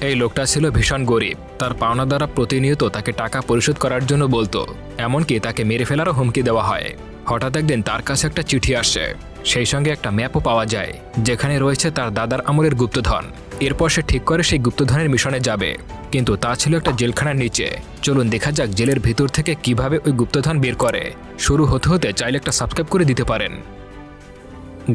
এই লোকটা ছিল ভীষণ গরিব। তার পাওনাদাররা প্রতিনিয়ত তাকে টাকা পরিশোধ করার জন্য বলতো, এমনকি তাকে মেরে ফেলারও হুমকি দেওয়া হয়। হঠাৎ একদিন তার কাছে একটা চিঠি আসে, সেই সঙ্গে একটা ম্যাপও পাওয়া যায় যেখানে রয়েছে তার দাদার আমলের গুপ্তধন। এরপর সে ঠিক করে সেই গুপ্তধনের মিশনে যাবে, কিন্তু তা ছিল একটা জেলখানার নিচে। চলুন দেখা যাক জেলের ভিতর থেকে কিভাবে ওই গুপ্তধন বের করে। শুরু হতে হতে চাইলে একটা সাবস্ক্রাইব করে দিতে পারেন।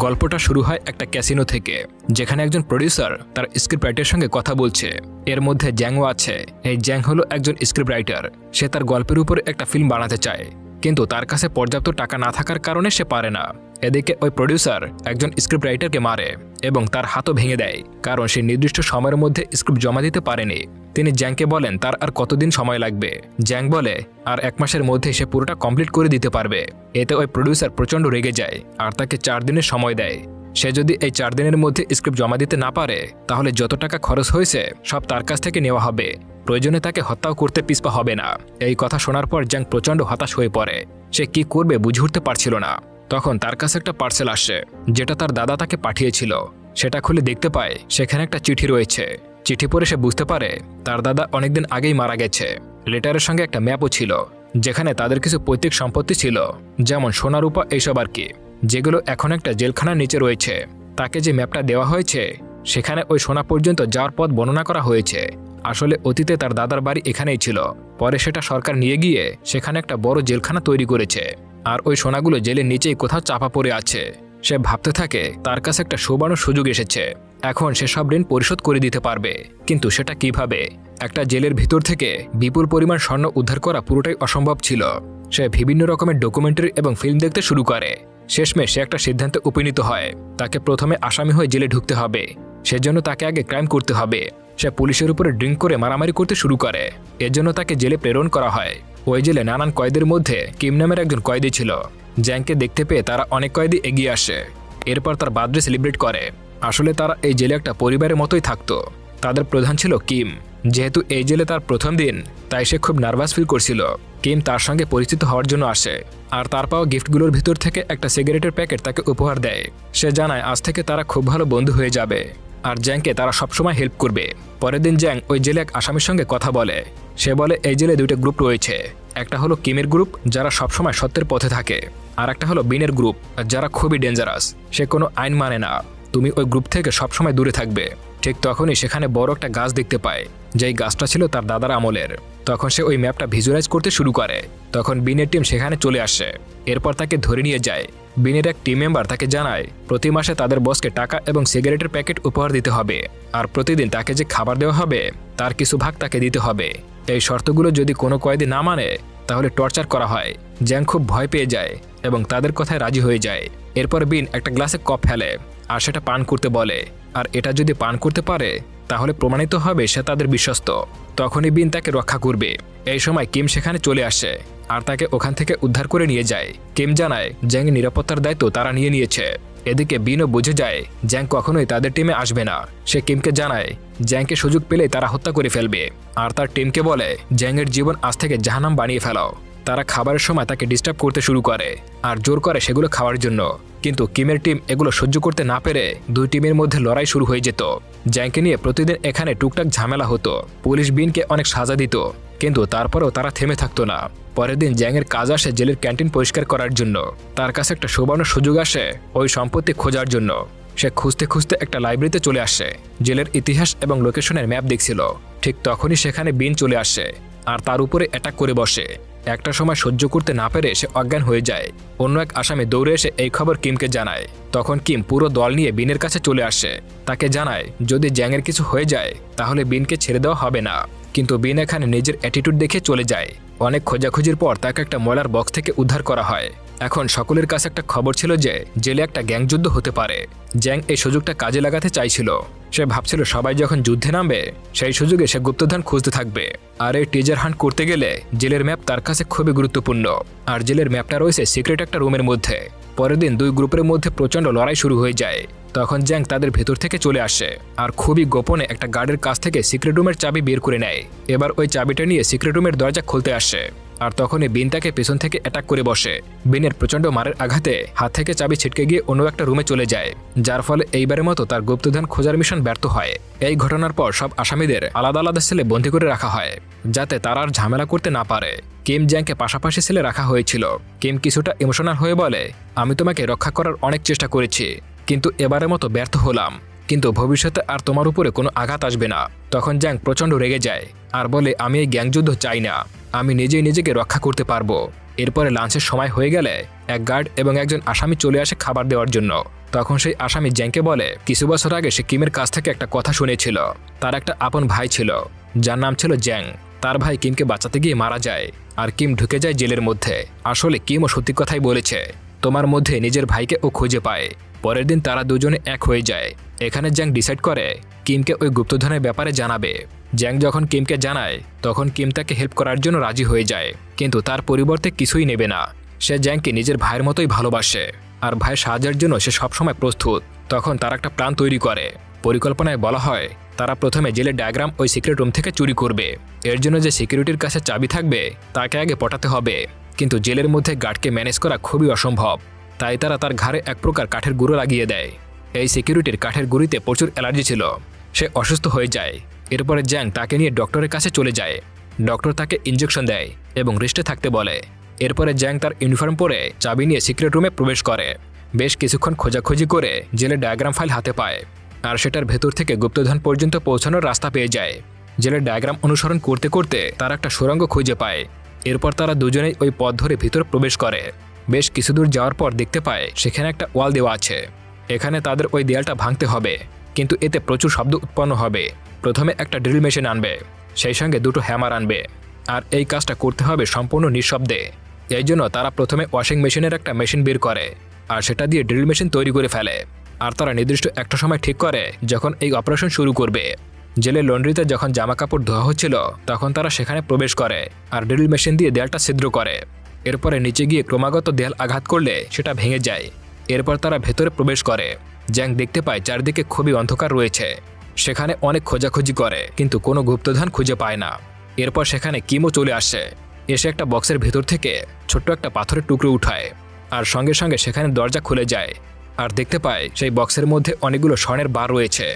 গল্পটা শুরু হয় একটা ক্যাসিনো থেকে, যেখানে একজন প্রডিউসার তার স্ক্রিপ্ট রাইটারের সঙ্গে কথা বলছে। এর মধ্যে জ্যাংও আছে। এই জ্যাং হলো একজন স্ক্রিপ্ট রাইটার। সে তার গল্পের উপর একটা ফিল্ম বানাতে চায়, কিন্তু তার কাছে পর্যাপ্ত টাকা না থাকার কারণে সে পারে না। এদিকে ওই প্রডিউসার একজন স্ক্রিপ্ট রাইটারকে মারে এবং তার হাতও ভেঙে দেয়, কারণ সে নির্দিষ্ট সময়ের মধ্যে স্ক্রিপ্ট জমা দিতে পারেনি। তিনি জ্যাংকে বলেন তার আর কতদিন সময় লাগবে। জ্যাং বলে আর 1 মাসের মধ্যে সে পুরোটা কমপ্লিট করে দিতে পারবে। এতে ওই প্রডিউসার প্রচণ্ড রেগে যায় আর তাকে 4 দিনের সময় দেয়। সে যদি এই 4 দিনের মধ্যে স্ক্রিপ্ট জমা দিতে না পারে, তাহলে যত টাকা খরচ হয়েছে সব তার কাছ থেকে নেওয়া হবে। প্রয়োজনে তাকে হত্যাও করতে পিছপা হবে না। এই কথা শোনার পর জ্যাং প্রচণ্ড হতাশ হয়ে পড়ে। সে কি করবে বুঝে উঠতে পারছিল না। তখন তার কাছে একটা পার্সেল আসে, যেটা তার দাদা তাকে পাঠিয়েছিল। সেটা খুলে দেখতে পায় সেখানে একটা চিঠি রয়েছে। চিঠি পড়ে সে বুঝতে পারে তার দাদা অনেকদিন আগেই মারা গেছে। লেটারের সঙ্গে একটা ম্যাপও ছিল, যেখানে তাদের কিছু পৈতৃক সম্পত্তি ছিল, যেমন সোনা রূপা এইসব আর কি, যেগুলো এখন একটা জেলখানার নিচে রয়েছে। তাকে যে ম্যাপটা দেওয়া হয়েছে সেখানে ওই সোনা পর্যন্ত যাওয়ার পথ বর্ণনা করা হয়েছে। আসলে অতীতে তার দাদার বাড়ি এখানেই ছিল, পরে সেটা সরকার নিয়ে গিয়ে সেখানে একটা বড় জেলখানা তৈরি করেছে। আর ওই সোনাগুলো জেলের নিচেই কোথাও চাপা পড়ে আছে। সে ভাবতে থাকে তার কাছে একটা সুবর্ণ সুযোগ এসেছে, এখন সে সব ঋণ পরিশোধ করে দিতে পারবে। কিন্তু সেটা কিভাবে? একটা জেলের ভিতর থেকে বিপুল পরিমাণ স্বর্ণ উদ্ধার করা পুরোটাই অসম্ভব ছিল। সে বিভিন্ন রকমের ডকুমেন্টারি এবং ফিল্ম দেখতে শুরু করে। শেষমেশ সে একটা সিদ্ধান্তে উপনীত হয়, তাকে প্রথমে আসামি হয়ে জেলে ঢুকতে হবে। সেজন্য তাকে আগে ক্রাইম করতে হবে। সে পুলিশের উপরে ড্রিঙ্ক করে মারামারি করতে শুরু করে। এজন্য তাকে জেলে প্রেরণ করা হয়। ওই জেলে নানান কয়েদের মধ্যে কিম নামের একজন কয়েদি ছিল। জ্যাংকে দেখতে পেয়ে তারা অনেক কয়েদি এগিয়ে আসে। এরপর তার বার্থডে সেলিব্রেট করে। আসলে তারা এই জেলে একটা পরিবারের মতোই থাকতো। তাদের প্রধান ছিল কিম। যেহেতু এই জেলে তার প্রথম দিন, তাই সে খুব নার্ভাস ফিল করছিল। কিম তার সঙ্গে পরিচিত হওয়ার জন্য আসে, আর তার পাওয়া গিফটগুলোর ভিতর থেকে একটা সিগারেটের প্যাকেট তাকে উপহার দেয়। সে জানায় আজ থেকে তারা খুব ভালো বন্ধু হয়ে যাবে, আর জ্যাংকে তারা সবসময় হেল্প করবে। পরের দিন জ্যাং ওই জেলে এক আসামির সঙ্গে কথা বলে। সে বলে এই জেলে 2টা গ্রুপ রয়েছে। একটা হলো কিমের গ্রুপ, যারা সবসময় সত্যের পথে থাকে, আর একটা হলো বিনের গ্রুপ, যারা খুবই ডেঞ্জারাস। সে কোনো আইন মানে না। তুমি ওই গ্রুপ থেকে সবসময় দূরে থাকবে। ঠিক তখনই সেখানে বড় একটা গাছ দেখতে পায়, যেই গাছটা ছিল তার দাদার আমলের। তখন সে ওই ম্যাপটা ভিজুয়ালাইজ করতে শুরু করে। তখন বিনের টিম সেখানে চলে আসে। এরপর তাকে ধরে নিয়ে যায়। বিনের এক টিম মেম্বার তাকে জানায় প্রতি মাসে তাদের বসকে টাকা এবং সিগারেটের প্যাকেট উপহার দিতে হবে, আর প্রতিদিন তাকে যে খাবার দেওয়া হবে তার কিছু ভাগ তাকে দিতে হবে। এই শর্তগুলো যদি কোনো কয়েদি না মানে, তাহলে টর্চার করা হয়। জ্যাং খুব ভয় পেয়ে যায় এবং তাদের কথায় রাজি হয়ে যায়। এরপর বিন একটা গ্লাসে কফ ফেলে আর সেটা পান করতে বলে, আর এটা যদি পান করতে পারে তাহলে প্রমাণিত হবে সে তাদের বিশ্বস্ত। তখনই বিন তাকে রক্ষা করবে। এই সময় কিম সেখানে চলে আসে আর তাকে ওখান থেকে উদ্ধার করে নিয়ে যায়। কিম জানায় জ্যাংয়ের নিরাপত্তার দায়িত্ব তারা নিয়ে নিয়েছে। এদিকে বিনও বুঝে যায় জ্যাং কখনোই তাদের টিমে আসবে না। সে কিমকে জানায় জ্যাংকে সুযোগ পেলেই তারা হত্যা করে ফেলবে, আর তার টিমকে বলে জ্যাংয়ের জীবন আজ থেকে জাহান্নাম বানিয়ে ফেলাও। তারা খাবারের সময় তাকে ডিস্টার্ব করতে শুরু করে আর জোর করে সেগুলো খাওয়ার জন্য। কিন্তু কিমের টিম এগুলো সহ্য করতে না পেরে 2 টিমের মধ্যে লড়াই শুরু হয়ে যেত। জ্যাংকে নিয়ে প্রতিদিন এখানে টুকটাক ঝামেলা হতো। পুলিশ বিনকে অনেক সাজা দিত, কিন্তু তারপরেও তারা থেমে থাকতো না। পরের দিন জ্যাংয়ের কাজ আসে জেলের ক্যান্টিন পরিষ্কার করার জন্য। তার কাছে একটা সুবর্ণ সুযোগ আসে ওই সম্পত্তি খোঁজার জন্য। সে খুঁজতে খুঁজতে একটা লাইব্রেরিতে চলে আসে। জেলের ইতিহাস এবং লোকেশনের ম্যাপ দেখছিল। ঠিক তখনই সেখানে বিন চলে আসে আর তার উপরে অ্যাটাক করে বসে। একটা সময় সহ্য করতে না পেরে সে অজ্ঞান হয়ে যায়। অন্য এক আসামি দৌড়ে এসে এই খবর কিমকে জানায়। তখন কিম পুরো দল নিয়ে বিনের কাছে চলে আসে। তাকে জানায় যদি জ্যাংয়ের কিছু হয়ে যায় তাহলে বিনকে ছেড়ে দেওয়া হবে না। কিন্তু বিন এখানে নিজের অ্যাটিটিউড দেখে চলে যায়। অনেক খোঁজাখুঁজির পর তাকে একটা ময়লার বক্স থেকে উদ্ধার করা হয়। এখন সকলের কাছে একটা খবর ছিল যে জেলে একটা গ্যাংযুদ্ধ হতে পারে। জ্যাং এই সুযোগটা কাজে লাগাতে চাইছিল। সে ভাবছিল সবাই যখন যুদ্ধে নামবে সেই সুযোগে সে গুপ্তধন খুঁজতে থাকবে। আর এই ট্রেজার হান্ট করতে গেলে জেলের ম্যাপ তার কাছে খুবই গুরুত্বপূর্ণ। আর জেলের ম্যাপটা রয়েছে সিক্রেট একটা রুমের মধ্যে। পরের দিন 2 গ্রুপের মধ্যে প্রচণ্ড লড়াই শুরু হয়ে যায়। তখন জ্যাং তাদের ভেতর থেকে চলে আসে আর খুবই গোপনে একটা গার্ডের কাছ থেকে সিক্রেট রুমের চাবি বের করে নেয়। এবার ওই চাবিটা নিয়ে সিক্রেট রুমের দরজা খুলতে আসে। আর তখনই বিন তাকে পেছন থেকে অ্যাটাক করে বসে। বিনের প্রচণ্ড মারের আঘাতে হাত থেকে চাবি ছিটকে গিয়ে অন্য একটা রুমে চলে যায়, যার ফলে এইবারের মতো তার গুপ্তধন খোঁজার মিশন ব্যর্থ হয়। এই ঘটনার পর সব আসামিদের আলাদা আলাদা সেলে বন্দী করে রাখা হয়, যাতে তারা আর ঝামেলা করতে না পারে। কিম জ্যাংকে পাশাপাশি সেলে রাখা হয়েছিল। কিম কিছুটা ইমোশনাল হয়ে বলে, আমি তোমাকে রক্ষা করার অনেক চেষ্টা করেছি, কিন্তু এবারের মতো ব্যর্থ হলাম, কিন্তু ভবিষ্যতে আর তোমার উপরে কোনো আঘাত আসবে না। তখন জ্যাং প্রচণ্ড রেগে যায় আর বলে, আমি এই গ্যাংযুদ্ধ চাই না, আমি নিজেই নিজেকে রক্ষা করতে পারবো। এরপরে লাঞ্চের সময় হয়ে গেলে এক গার্ড এবং একজন আসামি চলে আসে খাবার দেওয়ার জন্য। তখন সেই আসামি জ্যাংকে বলে, কিছু বছর আগে সে কিমের কাছ থেকে একটা কথা শুনেছিল। তার একটা আপন ভাই ছিল, যার নাম ছিল জ্যাং। তার ভাই কিমকে বাঁচাতে গিয়ে মারা যায়, আর কিম ঢুকে যায় জেলের মধ্যে। আসলে কিমও সত্যি কথাই বলেছে, তোমার মধ্যে নিজের ভাইকে ও খুঁজে পায়। পরের দিন তারা দুজনে এক হয়ে যায়। এখানে জ্যাং ডিসাইড করে কিমকে ওই গুপ্তধনের ব্যাপারে জানাবে। জ্যাং যখন কিমকে জানায়, তখন কিম তাকে হেল্প করার জন্য রাজি হয়ে যায়, কিন্তু তার পরিবর্তে কিছুই নেবে না। সে জ্যাংকে নিজের ভাইয়ের মতোই ভালোবাসে, আর ভাইয়ের সাহায্যের জন্য সে সবসময় প্রস্তুত। তখন তারা একটা প্ল্যান তৈরি করে। পরিকল্পনায় বলা হয়, তারা প্রথমে জেলের ডায়াগ্রাম ওই সিক্রেট রুম থেকে চুরি করবে। এর জন্য যে সিকিউরিটির কাছে চাবি থাকবে তাকে আগে পটাতে হবে, কিন্তু জেলের মধ্যে গার্ডকে ম্যানেজ করা খুবই অসম্ভব। তাই তারা তার ঘাড়ে এক প্রকার কাঠের গুঁড়ো লাগিয়ে দেয়। এই সিকিউরিটির কাঠের গুঁড়িতে প্রচুর অ্যালার্জি ছিল, সে অসুস্থ হয়ে যায়। এরপরে জ্যাং তাকে নিয়ে ডক্টরের কাছে চলে যায়। ডক্টর তাকে ইঞ্জেকশন দেয় এবং রেস্টে থাকতে বলে। এরপরে জ্যাং তার ইউনিফর্ম পরে চাবি নিয়ে সিক্রেট রুমে প্রবেশ করে। বেশ কিছুক্ষণ খোঁজাখুঁজি করে জেলের ডায়াগ্রাম ফাইল হাতে পায়, আর সেটার ভেতর থেকে গুপ্তধন পর্যন্ত পৌঁছানোর রাস্তা পেয়ে যায়। জেলের ডায়াগ্রাম অনুসরণ করতে করতে তারা একটা সুড়ঙ্গ খুঁজে পায়। এরপর তারা দুজনেই ওই পথ ধরে ভিতর প্রবেশ করে। বেশ কিছু দূর যাওয়ার পর দেখতে পায় সেখানে একটা ওয়াল দেওয়া আছে। এখানে তাদের ওই দেয়ালটা ভাঙতে হবে, কিন্তু এতে প্রচুর শব্দ উৎপন্ন হবে। প্রথমে একটা ড্রিল মেশিন আনবে, সেই সঙ্গে দুটো হ্যামার আনবে, আর এই কাজটা করতে হবে সম্পূর্ণ নিঃশব্দে। এই জন্য তারা প্রথমে ওয়াশিং মেশিনের একটা মেশিন বের করে, আর সেটা দিয়ে ড্রিল মেশিন তৈরি করে ফেলে। আর তারা নির্দিষ্ট একটা সময় ঠিক করে যখন এই অপারেশন শুরু করবে। জেলের লন্ড্রিতে যখন জামা কাপড় ধোয়া হচ্ছিল, তখন তারা সেখানে প্রবেশ করে আর ড্রিল মেশিন দিয়ে দেয়ালটা ছিদ্র করে। এরপরে নিচে গিয়ে ক্রমাগত দেয়াল আঘাত করলে সেটা ভেঙে যায়। এরপর তারা ভেতরে প্রবেশ করে। জ্যাং দেখতে পায় চারদিকে খুবই অন্ধকার রয়েছে। সেখানে অনেক খোঁজাখুঁজি করে, কিন্তু কোনো গুপ্তধন খুঁজে পায় না। এরপর সেখানে কিমও চলে আসে। এসে একটা বক্সের ভেতর থেকে ছোট্ট একটা পাথরের টুকরো উঠায়, আর সঙ্গে সঙ্গে সেখানে দরজা খুলে যায়। আর দেখতে পায় সেই বক্সের মধ্যে অনেকগুলো স্বর্ণের বার রয়েছে।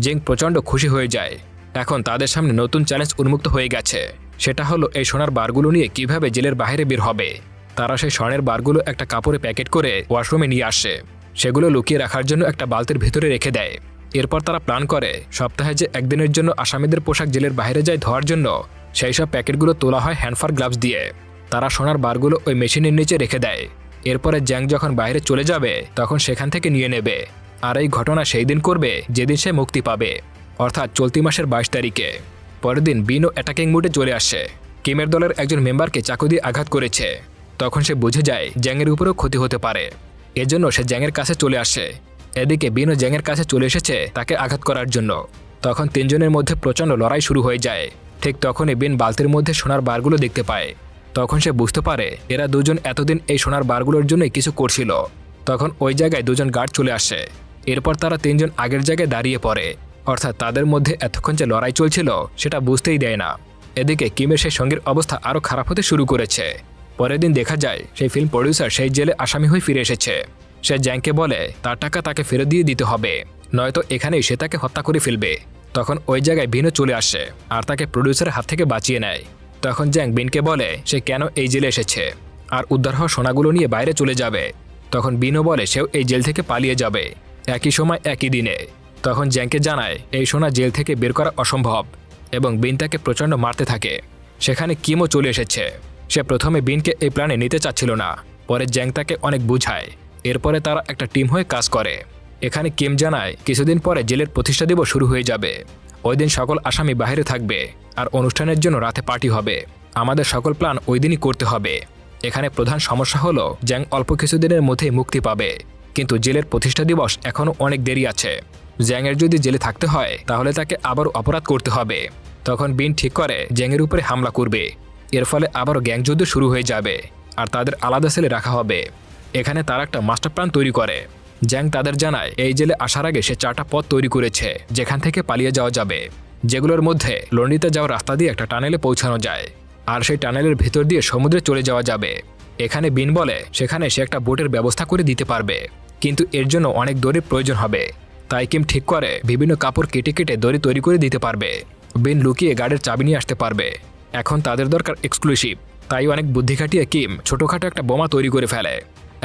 জ্যাং প্রচণ্ড খুশি হয়ে যায়। এখন তাদের সামনে নতুন চ্যালেঞ্জ উন্মুক্ত হয়ে গেছে। সেটা হলো এই সোনার বারগুলো নিয়ে কিভাবে জেলের বাইরে বের হবে। তারা সেই স্বর্ণের বারগুলো একটা কাপড়ে প্যাকেট করে ওয়াশরুমে নিয়ে আসে। সেগুলো লুকিয়ে রাখার জন্য একটা বালতির ভেতরে রেখে দেয়। এরপর তারা প্ল্যান করে সপ্তাহে যে একদিনের জন্য আসামিদের পোশাক জেলের বাইরে যায় ধোয়ার জন্য, সেই সব প্যাকেটগুলো তোলা হয় হ্যান্ডফার গ্লাভস দিয়ে। তারা সোনার বারগুলো ওই মেশিনের নিচে রেখে দেয়। এরপরে জ্যাং যখন বাইরে চলে যাবে, তখন সেখান থেকে নিয়ে নেবে। আর এই ঘটনা সেই দিন করবে যেদিন সে মুক্তি পাবে, অর্থাৎ চলতি মাসের 22 তারিখে। পরের দিন বিনও অ্যাটাকিং মুডে চলে আসে। কিমের দলের একজন মেম্বারকে চাকু দিয়ে আঘাত করেছে। তখন সে বুঝে যায় জ্যাংয়ের উপরেও ক্ষতি হতে পারে, এজন্য সে জ্যাংয়ের কাছে চলে আসে। এদিকে বিনও জ্যাংয়ের কাছে চলে এসেছে তাকে আঘাত করার জন্য। তখন তিনজনের মধ্যে প্রচণ্ড লড়াই শুরু হয়ে যায়। ঠিক তখনই বিন বালতির মধ্যে সোনার বারগুলো দেখতে পায়। তখন সে বুঝতে পারে এরা দুজন এতদিন এই সোনার বারগুলোর জন্যই কিছু করছিল। তখন ওই জায়গায় দুজন গার্ড চলে আসে। এরপর তারা তিনজন আগের জায়গায় দাঁড়িয়ে পড়ে, অর্থাৎ তাদের মধ্যে এতক্ষণ যে লড়াই চলছিল সেটা বুঝতেই দেয় না। এদিকে কিমের সেই সঙ্গীর অবস্থা আরও খারাপ হতে শুরু করেছে। পরের দিন দেখা যায় সেই ফিল্ম প্রডিউসার সেই জেলে আসামি হয়ে ফিরে এসেছে। সে জ্যাংকে বলে তার টাকা তাকে ফেরত দিয়ে দিতে হবে, নয়তো এখানেই সে তাকে হত্যা করে ফেলবে। তখন ওই জায়গায় বিনও চলে আসে আর তাকে প্রডিউসারের হাত থেকে বাঁচিয়ে নেয়। তখন জ্যাং বিনকে বলে সে কেন এই জেলে এসেছে আর উদ্ধার হওয়া সোনাগুলো নিয়ে বাইরে চলে যাবে। তখন বিনও বলে সেও এই জেল থেকে পালিয়ে যাবে, একই সময় একই দিনে। তখন জ্যাংকে জানায় এই সোনা জেল থেকে বের করা অসম্ভব, এবং বিন তাকে প্রচণ্ড মারতে থাকে। সেখানে কিমও চলে এসেছে। সে প্রথমে বিনকে এই প্ল্যানে নিতে চাচ্ছিল না, পরে জ্যাং তাকে অনেক বুঝায়। এরপরে তারা একটা টিম হয়ে কাজ করে। এখানে কিম জানায় কিছুদিন পরে জেলের প্রতিষ্ঠা দিবস শুরু হয়ে যাবে। ওই দিন সকল আসামি বাইরে থাকবে আর অনুষ্ঠানের জন্য রাতে পার্টি হবে। আমাদের সকল প্ল্যান ওই দিনই করতে হবে। এখানে প্রধান সমস্যা হলো জ্যাং অল্প কিছুদিনের মধ্যেই মুক্তি পাবে, কিন্তু জেলের প্রতিষ্ঠা দিবস এখনও অনেক দেরি আছে। জ্যাংয়ের যদি জেলে থাকতে হয় তাহলে তাকে আবারও অপরাধ করতে হবে। তখন বিন ঠিক করে জ্যাংয়ের উপরে হামলা করবে। এর ফলে আবারও গ্যাং যুদ্ধ শুরু হয়ে যাবে আর তাদের আলাদা সেলে রাখা হবে। এখানে তারা একটা মাস্টার প্ল্যান তৈরি করে। জ্যাং তাদের জানায় এই জেলে আসার আগে সে 4টা পথ তৈরি করেছে যেখান থেকে পালিয়ে যাওয়া যাবে, যেগুলোর মধ্যে লন্ড্রিতে যাওয়ার রাস্তা দিয়ে একটা টানেলে পৌঁছানো যায়। আর সেই টানেলের ভেতর দিয়ে সমুদ্রে চলে যাওয়া যাবে। এখানে বিন বলে সেখানে সে একটা বোটের ব্যবস্থা করে দিতে পারবে, কিন্তু এর জন্য অনেক দড়ির প্রয়োজন হবে। তাই কিম ঠিক করে বিভিন্ন কাপড় কেটে কেটে দড়ি তৈরি করে দিতে পারবে। বিন লুকিয়ে গাড়ির চাবি নিয়ে আসতে পারবে। এখন তাদের দরকার এক্সক্লুসিভ, তাই অনেক বুদ্ধি খাটিয়ে কিম ছোটোখাটো একটা বোমা তৈরি করে ফেলে।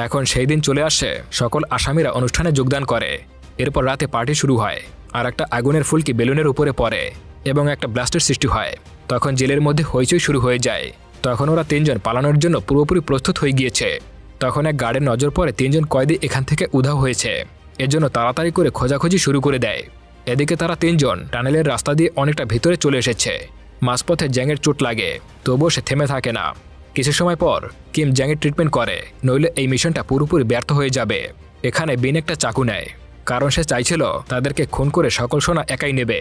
এখন সেই দিন চলে আসে, সকল আসামিরা অনুষ্ঠানে যোগদান করে। এরপর রাতে পার্টি শুরু হয়, আর একটা আগুনের ফুলকি বেলুনের উপরে পড়ে এবং একটা ব্লাস্টের সৃষ্টি হয়। তখন জেলের মধ্যে হইচই শুরু হয়ে যায়। তখন ওরা তিনজন পালানোর জন্য পুরোপুরি প্রস্তুত হয়ে গিয়েছে। তখন এক গার্ডের নজর পড়ে তিনজন কয়েদি এখান থেকে উধাও হয়েছে। এজন্য তাড়াতাড়ি করে খোঁজাখুঁজি শুরু করে দেয়। এদিকে তারা তিনজন টানেলের রাস্তা দিয়ে অনেকটা ভিতরে চলে এসেছে। মাঝপথে জ্যাংয়ের চোট লাগে, তবুও সে থেমে থাকে না। কিছু সময় পর কিম জ্যাংয়ের ট্রিটমেন্ট করে, নইলে এই মিশনটা পুরোপুরি ব্যর্থ হয়ে যাবে। এখানে বিন একটা চাকু নেয়, কারণ সে চাইছিল তাদেরকে খুন করে সকল সোনা একাই নেবে,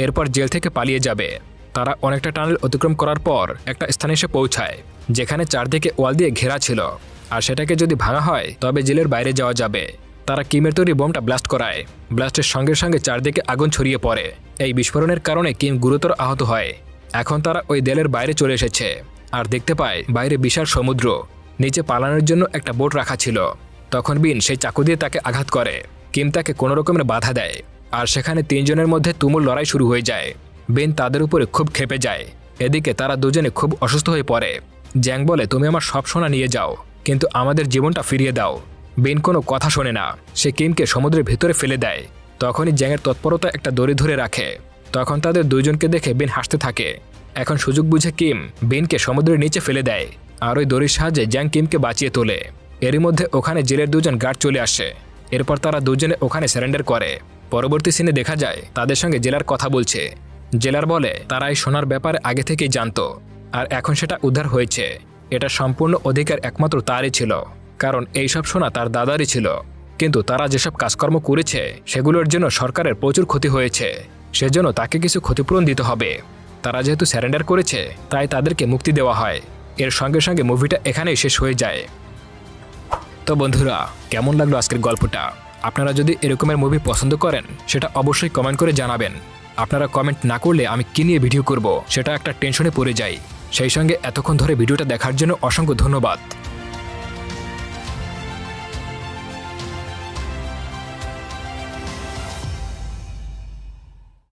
এরপর জেল থেকে পালিয়ে যাবে। তারা অনেকটা টানেল অতিক্রম করার পর একটা স্থানে এসে পৌঁছায়, যেখানে চারদিকে ওয়াল দিয়ে ঘেরা ছিল, আর সেটাকে যদি ভাঙা হয় তবে জেলের বাইরে যাওয়া যাবে। তারা কিমের তৈরি বোমটা ব্লাস্ট করায়। ব্লাস্টের সঙ্গে সঙ্গে চারদিকে আগুন ছড়িয়ে পড়ে। এই বিস্ফোরণের কারণে কিম গুরুতর আহত হয়। এখন তারা ওই দেয়ালের বাইরে চলে এসেছে, আর দেখতে পায় বাইরে বিশাল সমুদ্র, নিচে পালানোর জন্য একটা বোট রাখা ছিল। তখন বিন সেই চাকু দিয়ে তাকে আঘাত করে। কিম তাকে কোনো রকমের বাধা দেয়, আর সেখানে তিনজনের মধ্যে তুমুল লড়াই শুরু হয়ে যায়। বিন তাদের উপরে খুব ক্ষেপে যায়। এদিকে তারা দুজনে খুব অসুস্থ হয়ে পড়ে। জ্যাং বলে, তুমি আমার সব সোনা নিয়ে যাও, কিন্তু আমাদের জীবনটা ফিরিয়ে দাও। বিন কোনো কথা শোনে না, সে কিমকে সমুদ্রের ভেতরে ফেলে দেয়। তখনই জ্যাংয়ের তৎপরতা একটা দড়ি ধরে রাখে। তখন তাদের দুইজনকে দেখে বিন হাসতে থাকে। এখন সুযোগ বুঝে কিম বিনকে সমুদ্রের নিচে ফেলে দেয়, আর ওই দড়ির সাহায্যে জ্যাং কিমকে বাঁচিয়ে তোলে। এরই মধ্যে ওখানে জেলের দুজন গার্ড চলে আসে। এরপর তারা দুজনে ওখানে সারেন্ডার করে। পরবর্তী সিনে দেখা যায় তাদের সঙ্গে জেলার কথা বলছে। জেলার বলে তারা এই সোনার ব্যাপারে আগে থেকেই জানতো, আর এখন সেটা উদ্ধার হয়েছে। এটা সম্পূর্ণ অধিকার একমাত্র তারই ছিল, কারণ এইসব সোনা তার দাদারই ছিল। কিন্তু তারা যেসব কাজকর্ম করেছে সেগুলোর জন্য সরকারের প্রচুর ক্ষতি হয়েছে, সেজন্য তাকে কিছু ক্ষতিপূরণ দিতে হবে। তারা যেহেতু স্যারেন্ডার করেছে, তাই তাদেরকে মুক্তি দেওয়া হয়। এর সঙ্গে সঙ্গে মুভিটা এখানেই শেষ হয়ে যায়। তো বন্ধুরা, কেমন লাগলো আজকের গল্পটা? আপনারা যদি এরকমের মুভি পছন্দ করেন সেটা অবশ্যই কমেন্ট করে জানাবেন। আপনারা কমেন্ট না করলে আমি কী নিয়ে ভিডিও করব সেটা একটা টেনশনে পড়ে যাই। সেই সঙ্গে এতক্ষণ ধরে ভিডিওটা দেখার জন্য অসংখ্য ধন্যবাদ।